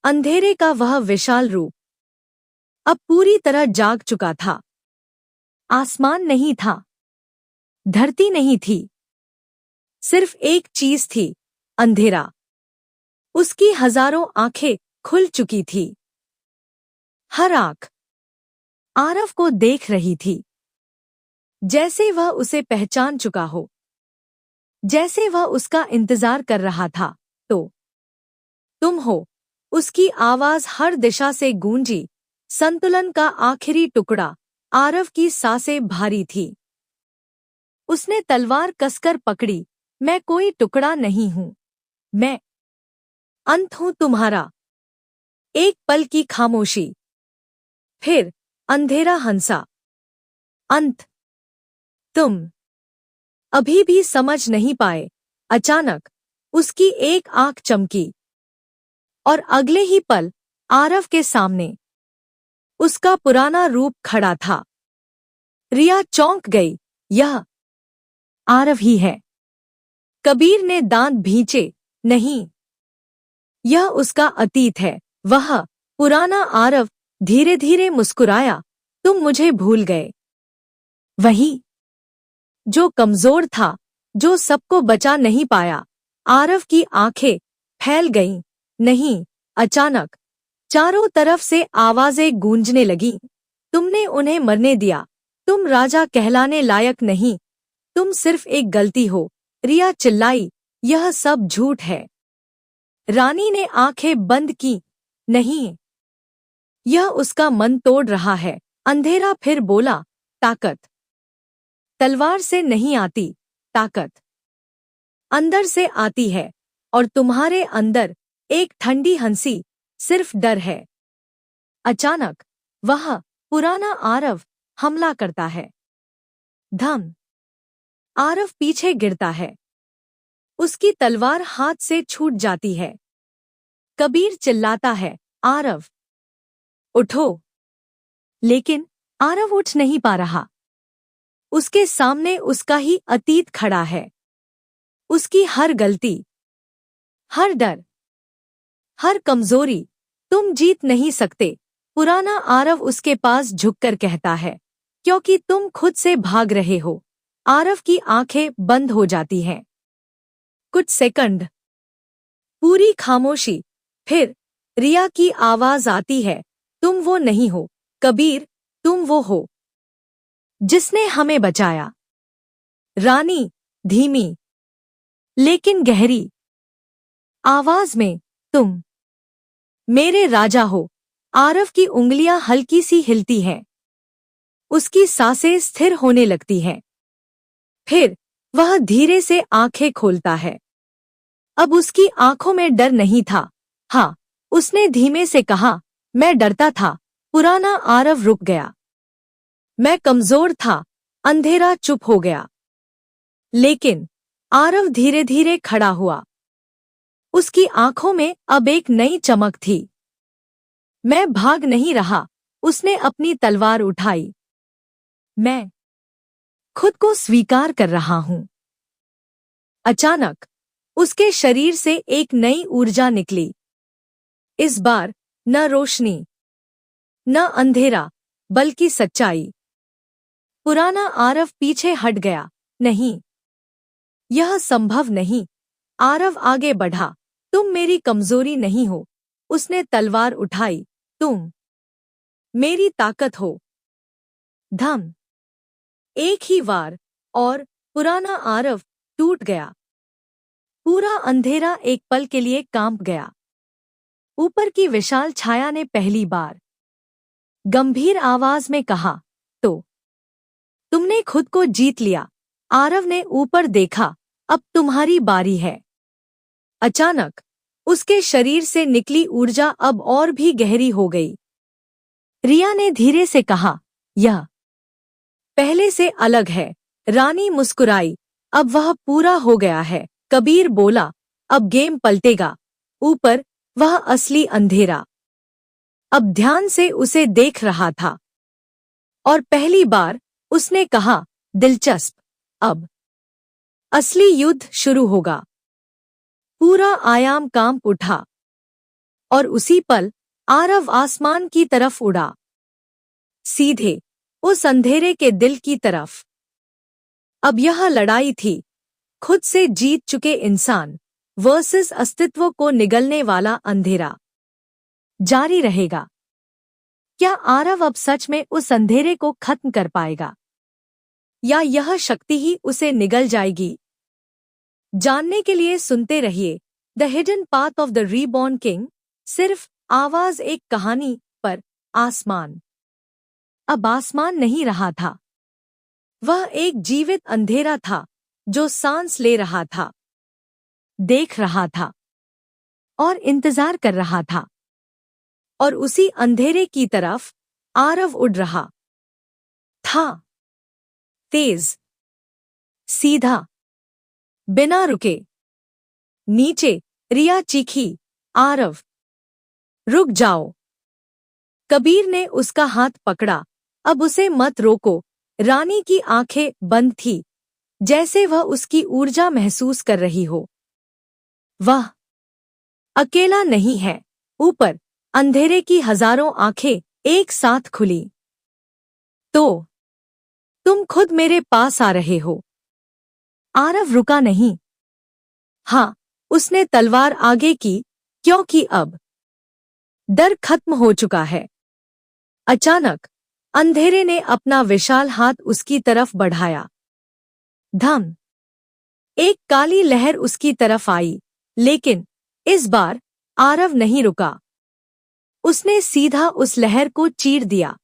अंधेरे का वह विशाल रूप अब पूरी तरह जाग चुका था। आसमान नहीं था, धरती नहीं थी, सिर्फ एक चीज थी, अंधेरा। उसकी हजारों आंखें खुल चुकी थी। हर आंख आरव को देख रही थी, जैसे वह उसे पहचान चुका हो, जैसे वह उसका इंतजार कर रहा था। तो तुम हो, उसकी आवाज हर दिशा से गूंजी। संतुलन का आखिरी टुकड़ा। आरव की सांसें भारी थी। उसने तलवार कसकर पकड़ी। मैं कोई टुकड़ा नहीं हूं, मैं अंत हूं तुम्हारा। एक पल की खामोशी, फिर अंधेरा हंसा। अंत। तुम अभी भी समझ नहीं पाए। अचानक उसकी एक आंख चमकी और अगले ही पल आरव के सामने उसका पुराना रूप खड़ा था। रिया चौंक गई। यह आरव ही है। कबीर ने दांत भींचे। नहीं, यह उसका अतीत है। वह पुराना आरव धीरे धीरे मुस्कुराया। तुम मुझे भूल गए। वही जो कमजोर था, जो सबको बचा नहीं पाया। आरव की आंखें फैल गईं। नहीं। अचानक चारों तरफ से आवाजें गूंजने लगीं। तुमने उन्हें मरने दिया। तुम राजा कहलाने लायक नहीं। तुम सिर्फ एक गलती हो। रिया चिल्लाई। यह सब झूठ है। रानी ने आंखें बंद की। नहीं, यह उसका मन तोड़ रहा है। अंधेरा फिर बोला, ताकत तलवार से नहीं आती, ताकत अंदर से आती है। और तुम्हारे अंदर एक ठंडी हंसी सिर्फ डर है। अचानक वह पुराना आरव हमला करता है। धम। आरव पीछे गिरता है। उसकी तलवार हाथ से छूट जाती है। कबीर चिल्लाता है, आरव उठो। लेकिन आरव उठ नहीं पा रहा। उसके सामने उसका ही अतीत खड़ा है। उसकी हर गलती, हर डर, हर कमजोरी। तुम जीत नहीं सकते। पुराना आरव उसके पास झुककर कहता है, क्योंकि तुम खुद से भाग रहे हो। आरव की आंखें बंद हो जाती हैं। कुछ सेकंड पूरी खामोशी। फिर रिया की आवाज आती है, तुम वो नहीं हो कबीर, तुम वो हो जिसने हमें बचाया। रानी धीमी लेकिन गहरी आवाज में, तुम मेरे राजा हो। आरव की उंगलियां हल्की सी हिलती हैं। उसकी सांसें स्थिर होने लगती हैं। फिर वह धीरे से आंखें खोलता है। अब उसकी आंखों में डर नहीं था। हाँ, उसने धीमे से कहा, मैं डरता था। पुराना आरव रुक गया। मैं कमजोर था। अंधेरा चुप हो गया। लेकिन आरव धीरे धीरे खड़ा हुआ। उसकी आंखों में अब एक नई चमक थी। मैं भाग नहीं रहा। उसने अपनी तलवार उठाई। मैं खुद को स्वीकार कर रहा हूं। अचानक उसके शरीर से एक नई ऊर्जा निकली। इस बार न रोशनी, न अंधेरा, बल्कि सच्चाई। पुराना आरव पीछे हट गया। नहीं, यह संभव नहीं। आरव आगे बढ़ा। तुम मेरी कमजोरी नहीं हो। उसने तलवार उठाई। तुम मेरी ताकत हो। धम। एक ही वार और पुराना आरव टूट गया। पूरा अंधेरा एक पल के लिए कांप गया। ऊपर की विशाल छाया ने पहली बार गंभीर आवाज में कहा, तो तुमने खुद को जीत लिया। आरव ने ऊपर देखा। अब तुम्हारी बारी है। अचानक उसके शरीर से निकली ऊर्जा अब और भी गहरी हो गई। रिया ने धीरे से कहा, यह पहले से अलग है। रानी मुस्कुराई। अब वह पूरा हो गया है। कबीर बोला, अब गेम पलटेगा। ऊपर वह असली अंधेरा अब ध्यान से उसे देख रहा था। और पहली बार उसने कहा, दिलचस्प। अब असली युद्ध शुरू होगा। पूरा आयाम कांप उठा और उसी पल आरव आसमान की तरफ उड़ा, सीधे उस अंधेरे के दिल की तरफ। अब यह लड़ाई थी खुद से जीत चुके इंसान वर्सेस अस्तित्व को निगलने वाला अंधेरा। जारी रहेगा। क्या आरव अब सच में उस अंधेरे को खत्म कर पाएगा, या यह शक्ति ही उसे निगल जाएगी? जानने के लिए सुनते रहिए the hidden path of the reborn king, सिर्फ आवाज एक कहानी पर। आसमान अब आसमान नहीं रहा था। वह एक जीवित अंधेरा था जो सांस ले रहा था, देख रहा था और इंतजार कर रहा था। और उसी अंधेरे की तरफ आरव उड़ रहा था, तेज, सीधा, बिना रुके। नीचे रिया चीखी, आरव रुक जाओ। कबीर ने उसका हाथ पकड़ा, अब उसे मत रोको। रानी की आंखें बंद थी, जैसे वह उसकी ऊर्जा महसूस कर रही हो। वह अकेला नहीं है। ऊपर अंधेरे की हजारों आंखें एक साथ खुली। तो तुम खुद मेरे पास आ रहे हो। आरव रुका नहीं। हाँ, उसने तलवार आगे की, क्योंकि अब डर खत्म हो चुका है। अचानक अंधेरे ने अपना विशाल हाथ उसकी तरफ बढ़ाया। धम! एक काली लहर उसकी तरफ आई, लेकिन इस बार आरव नहीं रुका। उसने सीधा उस लहर को चीर दिया।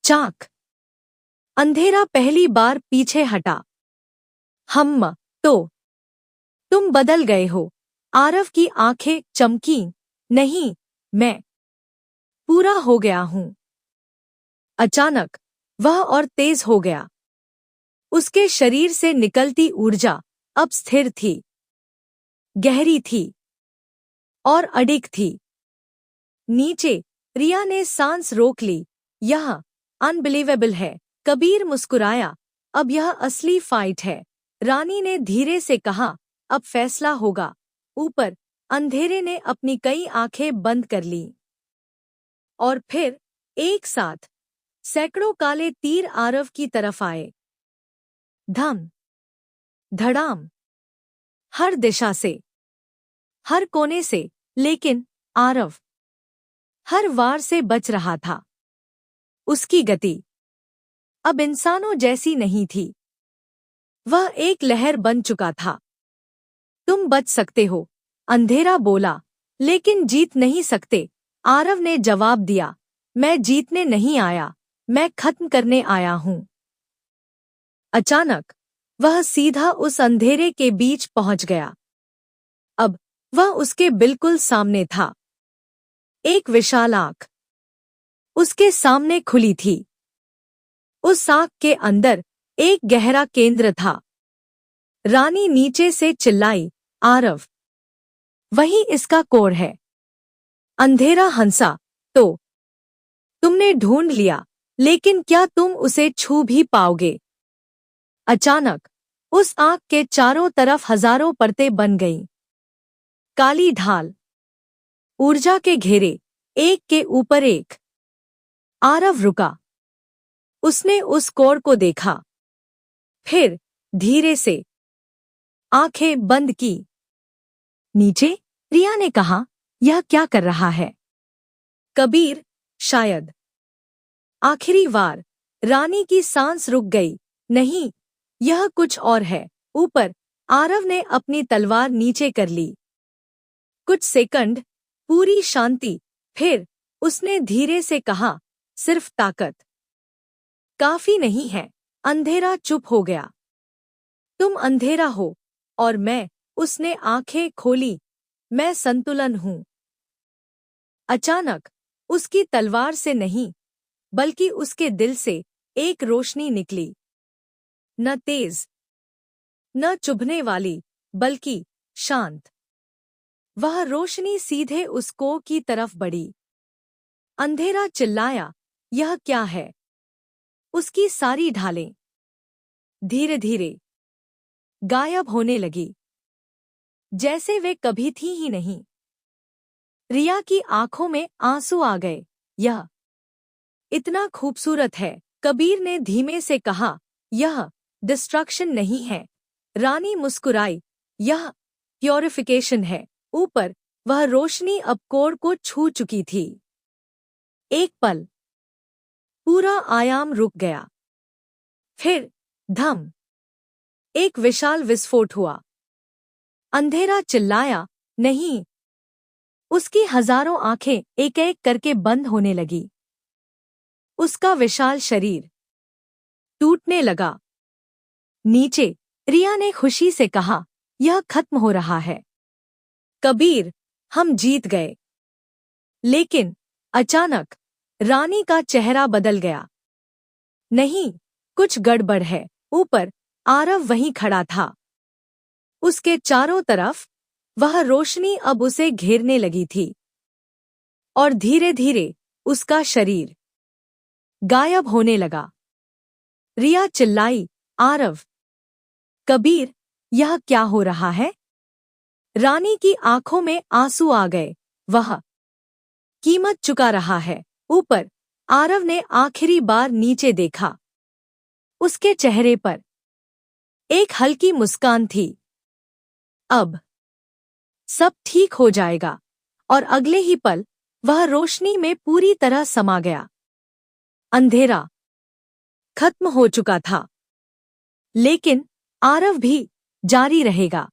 चाक! अंधेरा पहली बार पीछे हटा। तो तुम बदल गए हो। आरव की आंखें चमकीं। नहीं, मैं पूरा हो गया हूं। अचानक वह और तेज हो गया। उसके शरीर से निकलती ऊर्जा अब स्थिर थी, गहरी थी और अडिग थी। नीचे रिया ने सांस रोक ली। यह अनबिलीवेबल है। कबीर मुस्कुराया। अब यह असली फाइट है। रानी ने धीरे से कहा, अब फैसला होगा। ऊपर अंधेरे ने अपनी कई आंखें बंद कर लीं। और फिर एक साथ सैकड़ों काले तीर आरव की तरफ आए। धम, धड़ाम, हर दिशा से, हर कोने से। लेकिन आरव हर वार से बच रहा था। उसकी गति अब इंसानों जैसी नहीं थी। वह एक लहर बन चुका था। तुम बच सकते हो, अंधेरा बोला, लेकिन जीत नहीं सकते। आरव ने जवाब दिया, मैं जीतने नहीं आया, मैं खत्म करने आया हूं। अचानक वह सीधा उस अंधेरे के बीच पहुंच गया। अब वह उसके बिल्कुल सामने था। एक विशाल आंख उसके सामने खुली थी। उस आंख के अंदर एक गहरा केंद्र था। रानी नीचे से चिल्लाई, आरव, वही इसका कोर है। अंधेरा हंसा, तो तुमने ढूंढ लिया, लेकिन क्या तुम उसे छू भी पाओगे? अचानक उस आंख के चारों तरफ हजारों परतें बन गईं। काली ढाल, ऊर्जा के घेरे, एक के ऊपर एक। आरव रुका। उसने उस कोर को देखा, फिर धीरे से आंखें बंद की। नीचे रिया ने कहा, यह क्या कर रहा है? कबीर, शायद आखिरी वार। रानी की सांस रुक गई। नहीं, यह कुछ और है। ऊपर आरव ने अपनी तलवार नीचे कर ली। कुछ सेकंड, पूरी शांति। फिर उसने धीरे से कहा, सिर्फ ताकत काफी नहीं है। अंधेरा चुप हो गया। तुम अंधेरा हो और मैं। उसने आंखें खोली। मैं संतुलन हूं। अचानक उसकी तलवार से नहीं, बल्कि उसके दिल से एक रोशनी निकली। न तेज, न चुभने वाली, बल्कि शांत। वह रोशनी सीधे उस कोर की तरफ बढ़ी। अंधेरा चिल्लाया, यह क्या है? उसकी सारी ढालें धीरे धीरे गायब होने लगी, जैसे वे कभी थी ही नहीं। रिया की आंखों में आंसू आ गए। यह इतना खूबसूरत है, कबीर ने धीमे से कहा। यह डिस्ट्रक्शन नहीं है। रानी मुस्कुराई। यह प्योरिफिकेशन है। ऊपर वह रोशनी अब कोर को छू चुकी थी। एक पल पूरा आयाम रुक गया। फिर धम एक विशाल विस्फोट हुआ। अंधेरा चिल्लाया, नहीं। उसकी हजारों आंखें एक एक करके बंद होने लगी। उसका विशाल शरीर टूटने लगा। नीचे रिया ने खुशी से कहा, यह खत्म हो रहा है कबीर, हम जीत गए। लेकिन अचानक रानी का चेहरा बदल गया। नहीं, कुछ गड़बड़ है। ऊपर आरव वहीं खड़ा था। उसके चारों तरफ वह रोशनी अब उसे घेरने लगी थी और धीरे धीरे उसका शरीर गायब होने लगा। रिया चिल्लाई, आरव, कबीर, यह क्या हो रहा है? रानी की आंखों में आंसू आ गए। वह कीमत चुका रहा है। ऊपर आरव ने आखिरी बार नीचे देखा। उसके चेहरे पर एक हल्की मुस्कान थी। अब सब ठीक हो जाएगा। और अगले ही पल वह रोशनी में पूरी तरह समा गया। अंधेरा खत्म हो चुका था। लेकिन आरव भी जारी रहेगा।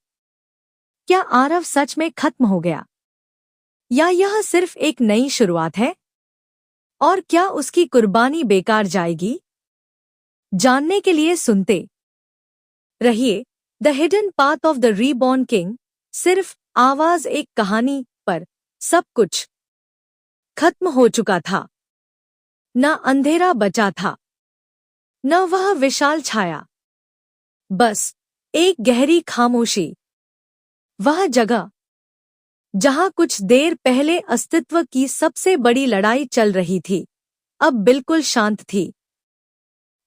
क्या आरव सच में खत्म हो गया, या यह सिर्फ एक नई शुरुआत है? और क्या उसकी कुर्बानी बेकार जाएगी? जानने के लिए सुनते रहिए the hidden path of the reborn king. सिर्फ आवाज एक कहानी पर सब कुछ खत्म हो चुका था। न अंधेरा बचा था, न वह विशाल छाया। बस एक गहरी खामोशी। वह जगह जहां कुछ देर पहले अस्तित्व की सबसे बड़ी लड़ाई चल रही थी, अब बिल्कुल शांत थी।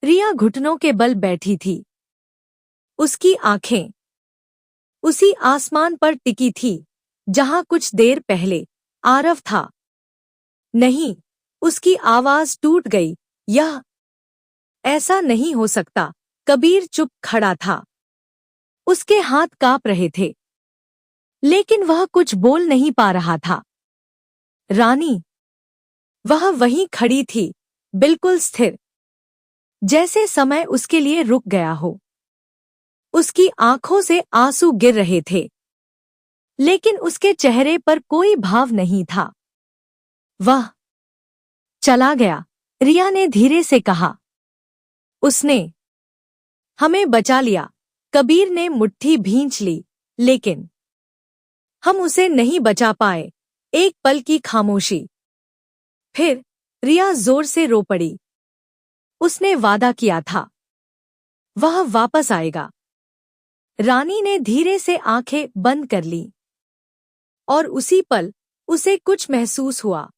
रिया घुटनों के बल बैठी थी। उसकी आंखें उसी आसमान पर टिकी थी जहां कुछ देर पहले आरव था। नहीं, उसकी आवाज टूट गई। यह ऐसा नहीं हो सकता। कबीर चुप खड़ा था। उसके हाथ कांप रहे थे, लेकिन वह कुछ बोल नहीं पा रहा था। रानी, वह वहीं खड़ी थी, बिल्कुल स्थिर, जैसे समय उसके लिए रुक गया हो। उसकी आंखों से आंसू गिर रहे थे, लेकिन उसके चेहरे पर कोई भाव नहीं था। वह चला गया, रिया ने धीरे से कहा। उसने हमें बचा लिया। कबीर ने मुट्ठी भींच ली, लेकिन हम उसे नहीं बचा पाए। एक पल की खामोशी। फिर रिया जोर से रो पड़ी। उसने वादा किया था, वह वापस आएगा। रानी ने धीरे से आंखें बंद कर लीं। और उसी पल उसे कुछ महसूस हुआ।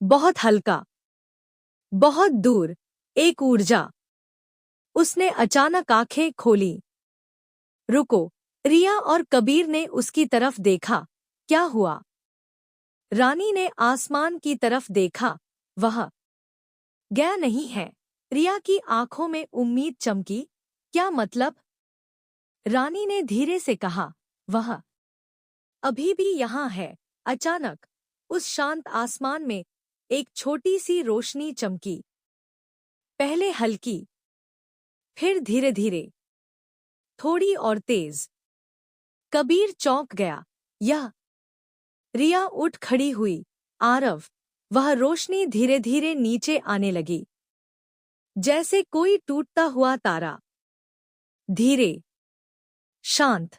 बहुत हल्का, बहुत दूर, एक ऊर्जा। उसने अचानक आंखें खोली। रुको, रिया और कबीर ने उसकी तरफ देखा। क्या हुआ? रानी ने आसमान की तरफ देखा। वह गया नहीं है। रिया की आंखों में उम्मीद चमकी। क्या मतलब? रानी ने धीरे से कहा, वह अभी भी यहाँ है। अचानक उस शांत आसमान में एक छोटी सी रोशनी चमकी। पहले हल्की, फिर धीरे धीरे, थोड़ी और तेज। कबीर चौंक गया। यह रिया उठ खड़ी हुई। आरव, वह रोशनी धीरे धीरे नीचे आने लगी, जैसे कोई टूटता हुआ तारा। धीरे, शांत,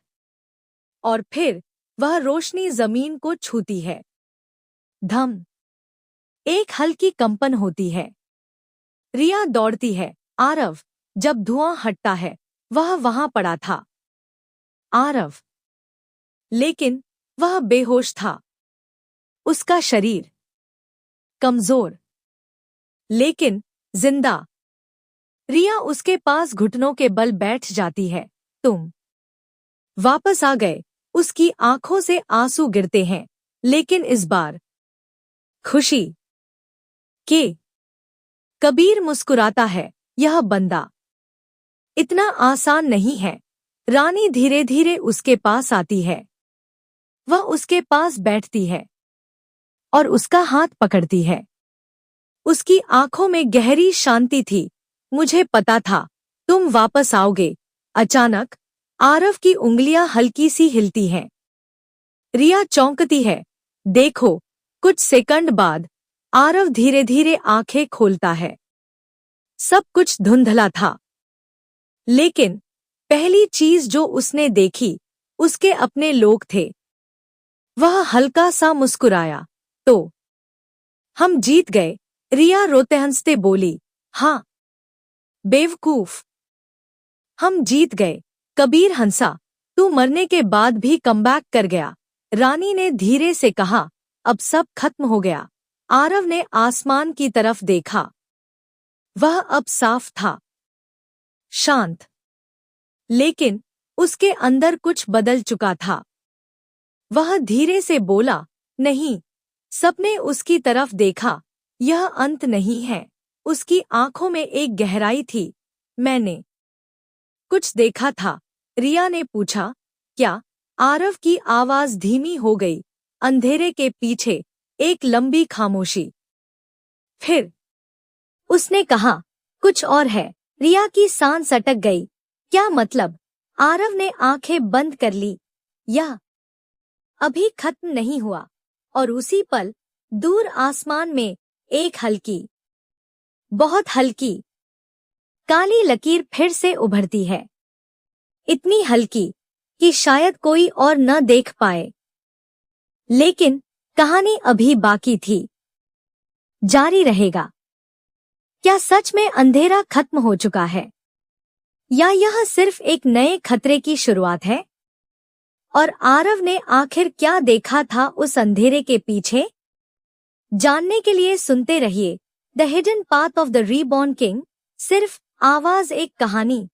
और फिर वह रोशनी जमीन को छूती है। धम, एक हल्की कंपन होती है। रिया दौड़ती है। आरव, जब धुआं हटता है, वह वहां पड़ा था। आरव, लेकिन वह बेहोश था। उसका शरीर कमजोर, लेकिन जिंदा। रिया उसके पास घुटनों के बल बैठ जाती है। तुम वापस आ गए। उसकी आंखों से आंसू गिरते हैं। लेकिन इस बार खुशी के कबीर मुस्कुराता है, यह बंदा इतना आसान नहीं है। रानी धीरे धीरे उसके पास आती है। वह उसके पास बैठती है और उसका हाथ पकड़ती है। उसकी आंखों में गहरी शांति थी। मुझे पता था तुम वापस आओगे। अचानक आरव की उंगलियां हल्की सी हिलती हैं। रिया चौंकती है। देखो, कुछ सेकंड बाद आरव धीरे धीरे आंखें खोलता है। सब कुछ धुंधला था, लेकिन पहली चीज जो उसने देखी उसके अपने लोग थे। वह हल्का सा मुस्कुराया। तो हम जीत गए, रिया रोते हंसते बोली। हाँ बेवकूफ, हम जीत गए। कबीर हंसा। तू मरने के बाद भी कमबैक कर गया। रानी ने धीरे से कहा। अब सब खत्म हो गया। आरव ने आसमान की तरफ देखा। वह अब साफ था, शांत, लेकिन उसके अंदर कुछ बदल चुका था। वह धीरे से बोला, नहीं। सबने उसकी तरफ देखा। यह अंत नहीं है। उसकी आंखों में एक गहराई थी। मैंने कुछ देखा था। रिया ने पूछा, क्या? आरव की आवाज धीमी हो गई। अंधेरे के पीछे एक लंबी खामोशी। फिर उसने कहा, कुछ और है। रिया की सांस अटक गई। क्या मतलब? आरव ने आंखें बंद कर ली। यह अभी खत्म नहीं हुआ। और उसी पल दूर आसमान में एक हल्की, बहुत हल्की काली लकीर फिर से उभरती है। इतनी हल्की कि शायद कोई और न देख पाए। लेकिन कहानी अभी बाकी थी। जारी रहेगा। क्या सच में अंधेरा खत्म हो चुका है, या यह सिर्फ एक नए खतरे की शुरुआत है? और आरव ने आखिर क्या देखा था उस अंधेरे के पीछे? जानने के लिए सुनते रहिए the hidden path of the reborn king. सिर्फ आवाज एक कहानी।